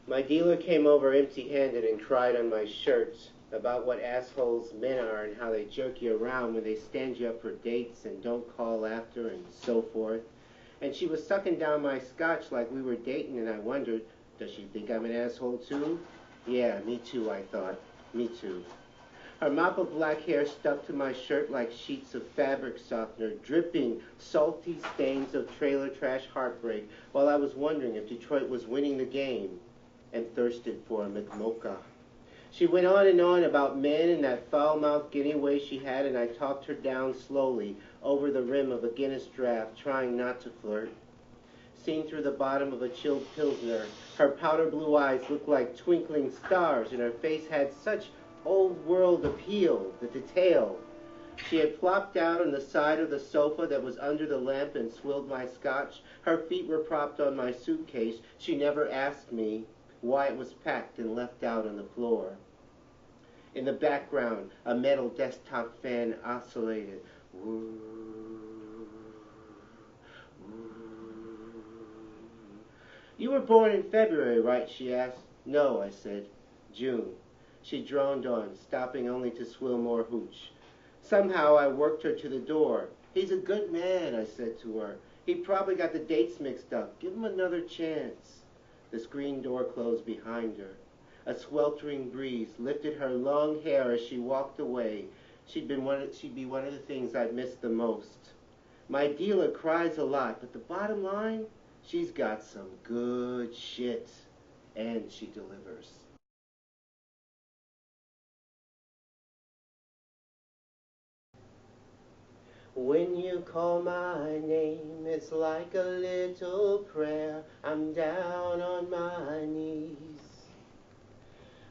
My dealer came over empty-handed and cried on my shirt about what assholes men are and how they jerk you around when they stand you up for dates and don't call after and so forth. And she was sucking down my scotch like we were dating, and I wondered, does she think I'm an asshole too? Yeah, me too, I thought. Me too. Her mop of black hair stuck to my shirt like sheets of fabric softener, dripping salty stains of trailer trash heartbreak, while I was wondering if Detroit was winning the game and thirsted for a McMocha. She went on and on about men and that foul-mouthed Guinea way she had, and I talked her down slowly over the rim of a Guinness draft, trying not to flirt. Seen through the bottom of a chilled Pilsner, her powder blue eyes looked like twinkling stars, and her face had such old-world appeal, the detail. She had plopped out on the side of the sofa that was under the lamp and swilled my scotch. Her feet were propped on my suitcase. She never asked me why it was packed and left out on the floor. In the background, a metal desktop fan oscillated. You were born in February, right? She asked. No, I said. June. She droned on, stopping only to swill more hooch. Somehow I worked her to the door. He's a good man, I said to her. He probably got the dates mixed up. Give him another chance. The screen door closed behind her. A sweltering breeze lifted her long hair as she walked away. She'd be one of the things I'd missed the most. My dealer cries a lot, but the bottom line, she's got some good shit, and she delivers. When you call my name, it's like a little prayer. I'm down on my knees.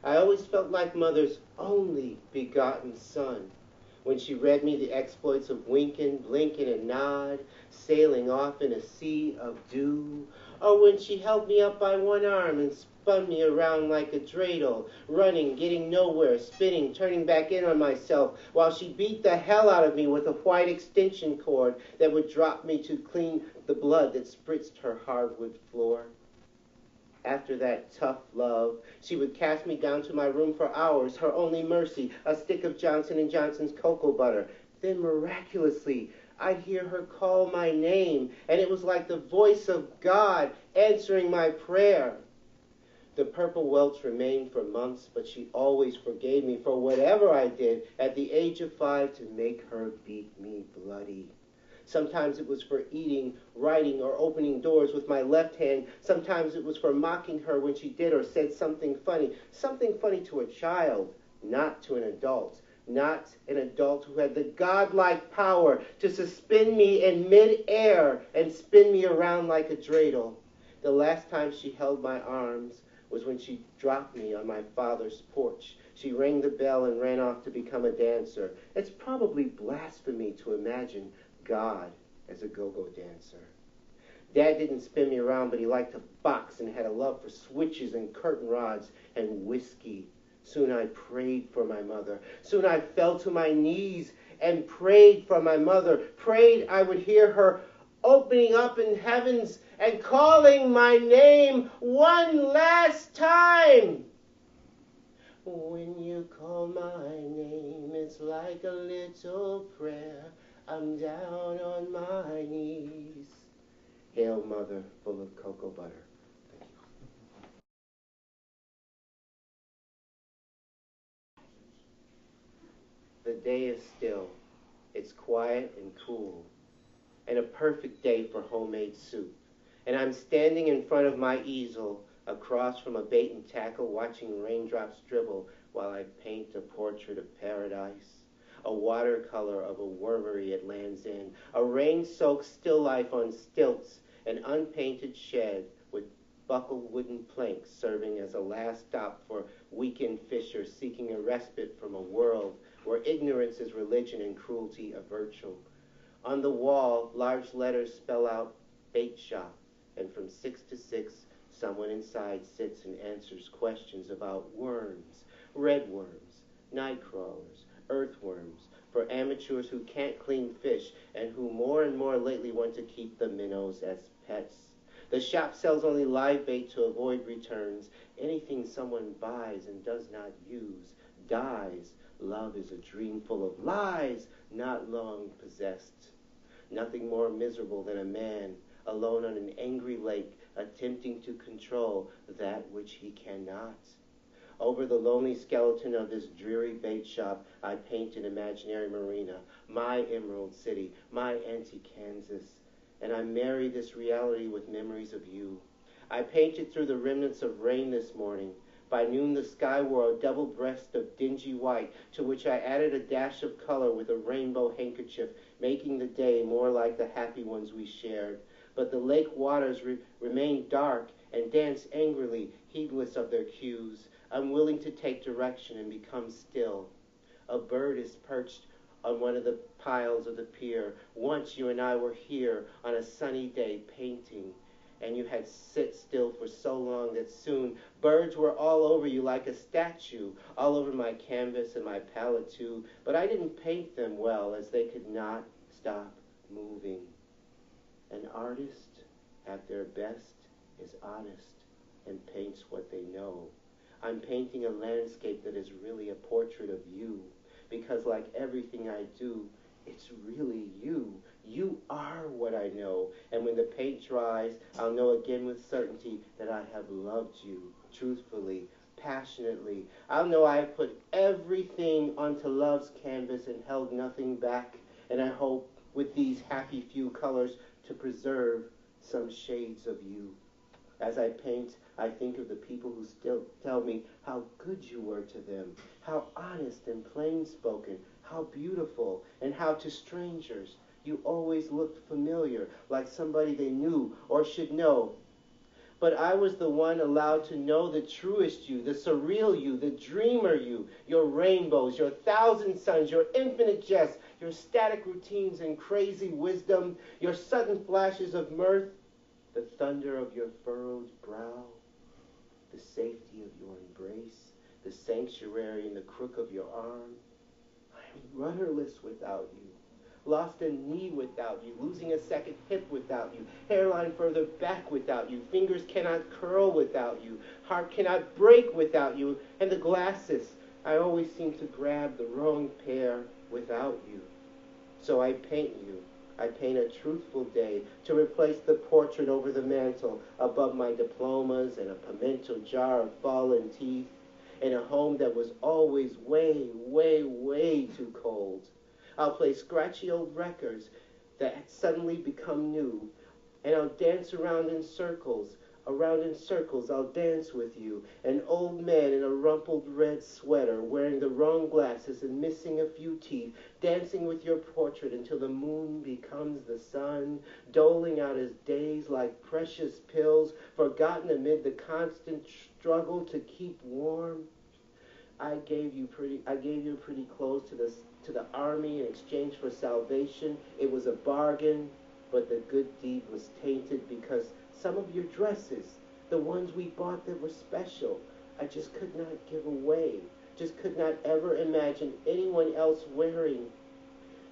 I always felt like Mother's only begotten son when she read me the exploits of Winkin, Blinkin, and Nod, sailing off in a sea of dew, or when she held me up by one arm and spun me around like a dreidel, running, getting nowhere, spinning, turning back in on myself, while she beat the hell out of me with a white extension cord that would drop me to clean the blood that spritzed her hardwood floor. After that tough love, she would cast me down to my room for hours, her only mercy, a stick of Johnson & Johnson's cocoa butter. Then miraculously, I'd hear her call my name, and it was like the voice of God answering my prayer. The purple welts remained for months, but she always forgave me for whatever I did at the age of 5 to make her beat me bloody. Sometimes it was for eating, writing, or opening doors with my left hand. Sometimes it was for mocking her when she did or said something funny to a child, not to an adult. Not an adult who had the godlike power to suspend me in mid-air and spin me around like a dreidel. The last time she held my arms was when she dropped me on my father's porch. She rang the bell and ran off to become a dancer. It's probably blasphemy to imagine God as a go-go dancer. Dad didn't spin me around, but he liked to box and had a love for switches and curtain rods and whiskey. Soon I prayed for my mother. Soon I fell to my knees and prayed for my mother. Prayed I would hear her opening up in heavens and calling my name one last time. When you call my name, it's like a little prayer. I'm down on my knees. Hail, Mother, full of cocoa butter. Thank you. The day is still. It's quiet and cool, and a perfect day for homemade soup. And I'm standing in front of my easel, across from a bait and tackle, watching raindrops dribble while I paint a portrait of paradise. A watercolor of a wormery it lands in, a rain-soaked still life on stilts, an unpainted shed with buckled wooden planks serving as a last stop for weekend fishers seeking a respite from a world where ignorance is religion and cruelty a virtue. On the wall, large letters spell out bait shop, and from 6 to 6, someone inside sits and answers questions about worms, redworms, night crawlers, earthworms, for amateurs who can't clean fish and who more and more lately want to keep the minnows as pets. The shop sells only live bait to avoid returns. Anything someone buys and does not use dies. Love is a dream full of lies, not long possessed. Nothing more miserable than a man alone on an angry lake, attempting to control that which he cannot. Over the lonely skeleton of this dreary bait shop, I paint an imaginary marina, my Emerald City, my anti-Kansas, and I marry this reality with memories of you. I painted through the remnants of rain this morning. By noon the sky wore a double breast of dingy white, to which I added a dash of color with a rainbow handkerchief, making the day more like the happy ones we shared. But the lake waters remained dark and danced angrily, heedless of their cues, unwilling to take direction and become still. A bird is perched on one of the piles of the pier. Once you and I were here on a sunny day painting, and you had sit still for so long that soon birds were all over you like a statue, all over my canvas and my palette too, but I didn't paint them well, as they could not stop moving. An artist at their best is honest and paints what they know. I'm painting a landscape that is really a portrait of you, because like everything I do, it's really you. You are what I know, and when the paint dries, I'll know again with certainty that I have loved you, truthfully, passionately. I'll know I have put everything onto love's canvas and held nothing back, and I hope with these happy few colors to preserve some shades of you. As I paint, I think of the people who still tell me how good you were to them, how honest and plain-spoken, how beautiful, and how to strangers you always looked familiar, like somebody they knew or should know. But I was the one allowed to know the truest you, the surreal you, the dreamer you, your rainbows, your thousand suns, your infinite jests, your static routines and crazy wisdom, your sudden flashes of mirth, the thunder of your furrowed brow, the safety of your embrace, the sanctuary in the crook of your arm. I am rudderless without you, lost a knee without you, losing a second hip without you, hairline further back without you, fingers cannot curl without you, heart cannot break without you, and the glasses, I always seem to grab the wrong pair without you. So I paint you. I paint a truthful day to replace the portrait over the mantel above my diplomas and a pimento jar of fallen teeth in a home that was always way, way, way too cold. I'll play scratchy old records that suddenly become new, and I'll dance around in circles. Around in circles I'll dance with you, an old man in a rumpled red sweater, wearing the wrong glasses and missing a few teeth, dancing with your portrait until the moon becomes the sun, doling out his days like precious pills, forgotten amid the constant struggle to keep warm. I gave you pretty clothes to the army in exchange for salvation. It was a bargain, but the good deed was tainted because some of your dresses, the ones we bought that were special, I just could not give away, just could not ever imagine anyone else wearing.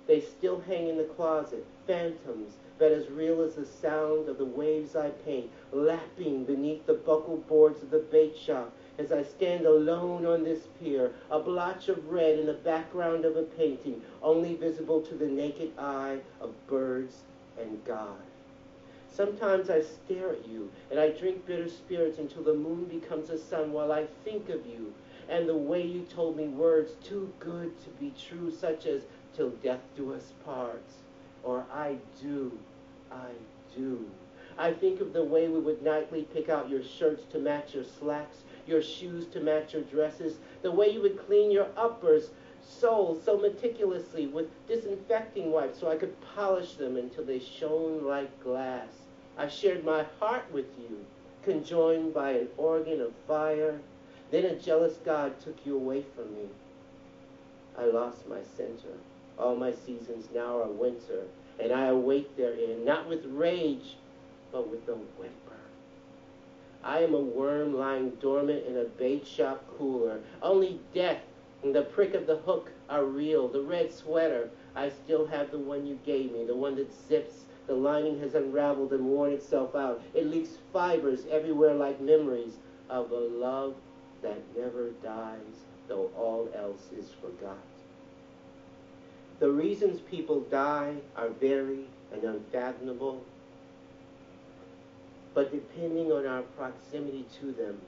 They still hang in the closet, phantoms that as real as the sound of the waves I paint, lapping beneath the buckled boards of the bait shop as I stand alone on this pier, a blotch of red in the background of a painting, only visible to the naked eye of birds and God. Sometimes I stare at you, and I drink bitter spirits until the moon becomes a sun while I think of you, and the way you told me words too good to be true, such as, till death do us part, or I do. I think of the way we would nightly pick out your shirts to match your slacks, your shoes to match your dresses, the way you would clean your uppers, soles so meticulously with disinfecting wipes so I could polish them until they shone like glass. I shared my heart with you, conjoined by an organ of fire. Then a jealous God took you away from me. I lost my center. All my seasons now are winter, and I awake therein, not with rage, but with a whimper. I am a worm lying dormant in a bait shop cooler. Only death and the prick of the hook are real. The red sweater, I still have the one you gave me, the one that zips The lining has unraveled and worn itself out. It leaks fibers everywhere like memories of a love that never dies, though all else is forgot. The reasons people die are varied and unfathomable, but depending on our proximity to them,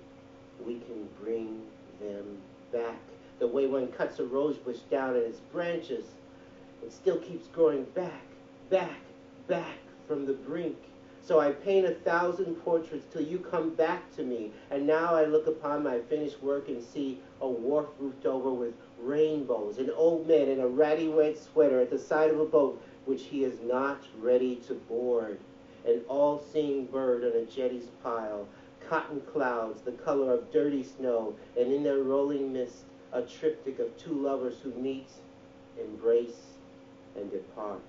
we can bring them back. The way one cuts a rose bush down and its branches, it still keeps growing back, back, back from the brink. So I paint 1,000 portraits till you come back to me. And now I look upon my finished work and see a wharf roofed over with rainbows, an old man in a ratty red sweater at the side of a boat which he is not ready to board, an all-seeing bird on a jetty's pile, cotton clouds the color of dirty snow, and in their rolling mist a triptych of two lovers who meet, embrace, and depart.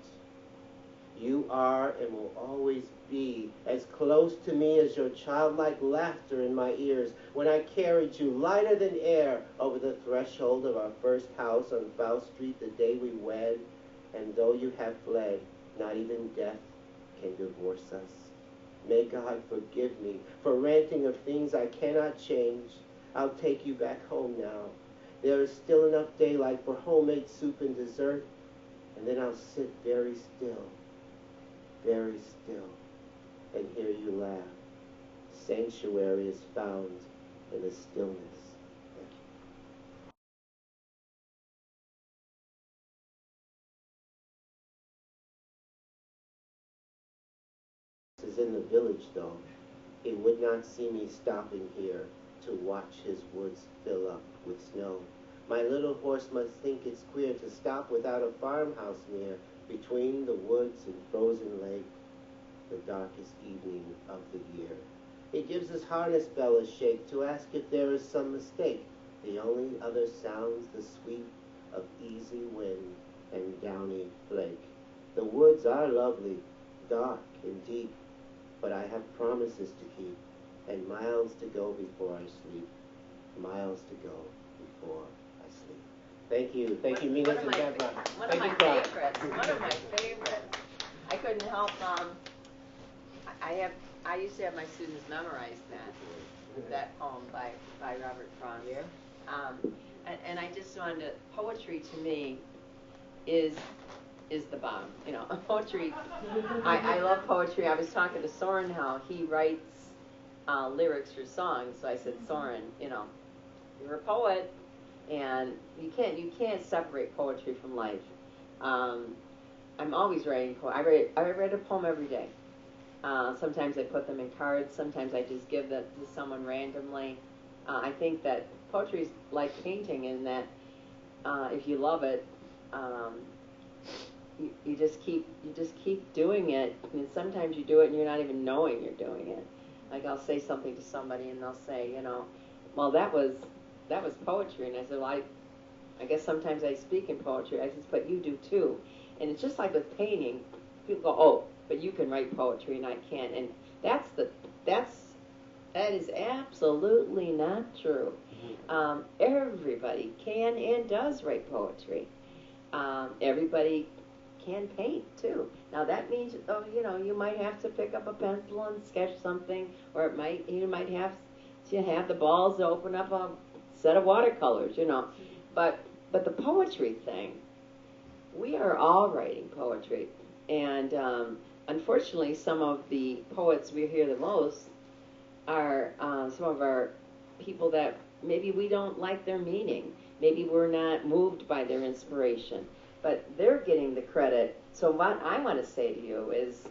You are and will always be as close to me as your childlike laughter in my ears when I carried you lighter than air over the threshold of our first house on Faust Street the day we wed. And though you have fled, not even death can divorce us. May God forgive me for ranting of things I cannot change. I'll take you back home now. There is still enough daylight for homemade soup and dessert, and then I'll sit very still, and hear you laugh. Sanctuary is found in the stillness. This is in the village, though. He would not see me stopping here to watch his woods fill up with snow. My little horse must think it's queer to stop without a farmhouse near, between the woods and frozen lake, the darkest evening of the year. He gives his harness bell a shake to ask if there is some mistake. The only other sounds the sweep of easy wind and downy flake. The woods are lovely, dark and deep, but I have promises to keep, and miles to go before I sleep. Miles to go before I sleep. Thank you. Thank you, Minha and Deborah. One of my favorites. One of my favorites. I couldn't help, I used to have my students memorize that poem by Robert Frost. Yeah. And I just wanted to, poetry to me is the bomb. You know, poetry, I love poetry. I was talking to Soren how he writes lyrics for songs. So I said, Soren, you know, you're a poet, and you can't separate poetry from life. I'm always writing poetry. I write a poem every day. Sometimes I put them in cards. Sometimes I just give them to someone randomly. I think that poetry is like painting in that if you love it, you just keep doing it. And sometimes you do it and you're not even knowing you're doing it. Like I'll say something to somebody and they'll say, you know, well that was poetry. And I said, well, I guess sometimes I speak in poetry. I said, but you do too. And it's just like with painting. People go, oh, but you can write poetry and I can't. And that is absolutely not true. Everybody can and does write poetry. Everybody can paint too. Now that means, oh, you know, you might have to pick up a pencil and sketch something, or you might have to have the balls to open up a set of watercolors, you know. But the poetry thing, we are all writing poetry, and unfortunately, some of the poets we hear the most are some of our people that maybe we don't like their meaning. Maybe we're not moved by their inspiration, but they're getting the credit. So what I want to say to you is,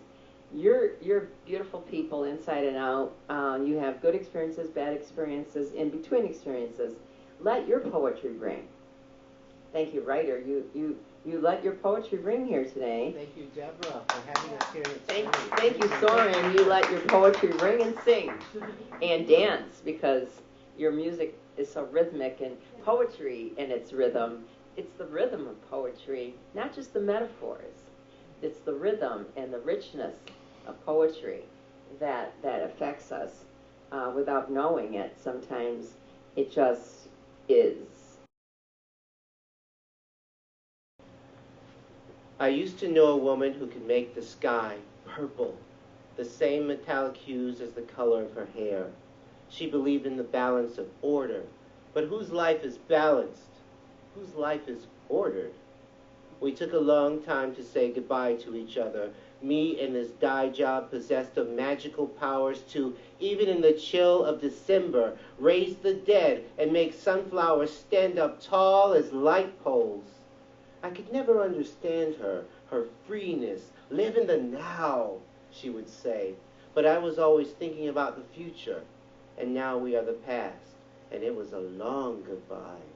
you're beautiful people inside and out. You have good experiences, bad experiences, in between experiences. Let your poetry ring. Thank you, writer. You let your poetry ring here today. Thank you, Deborah, for having us here. Thank you, Soren. You let your poetry ring and sing and dance, because your music is so rhythmic, and poetry in its rhythm. It's the rhythm of poetry, not just the metaphors. It's the rhythm and the richness of poetry that affects us without knowing it. Sometimes it just is. I used to know a woman who could make the sky purple, the same metallic hues as the color of her hair. She believed in the balance of order. But whose life is balanced? Whose life is ordered? We took a long time to say goodbye to each other, me and this dye job possessed of magical powers to, even in the chill of December, raise the dead and make sunflowers stand up tall as light poles. I could never understand her freeness. Live in the now, she would say. But I was always thinking about the future, and now we are the past, and it was a long goodbye.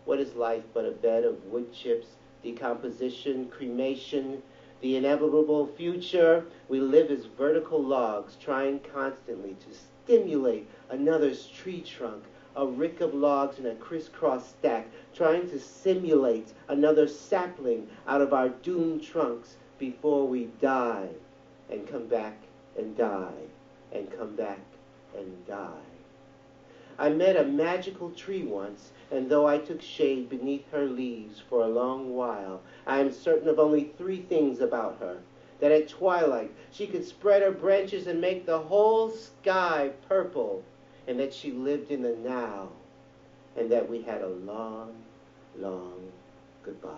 What is life but a bed of wood chips, decomposition, cremation, the inevitable future? We live as vertical logs, trying constantly to stimulate another's tree trunk, a rick of logs in a crisscross stack, trying to simulate another sapling out of our doomed trunks before we die, and come back and die, and come back and die. I met a magical tree once, and though I took shade beneath her leaves for a long while, I am certain of only 3 things about her: that at twilight she could spread her branches and make the whole sky purple, and that she lived in the now, and that we had a long, long goodbye.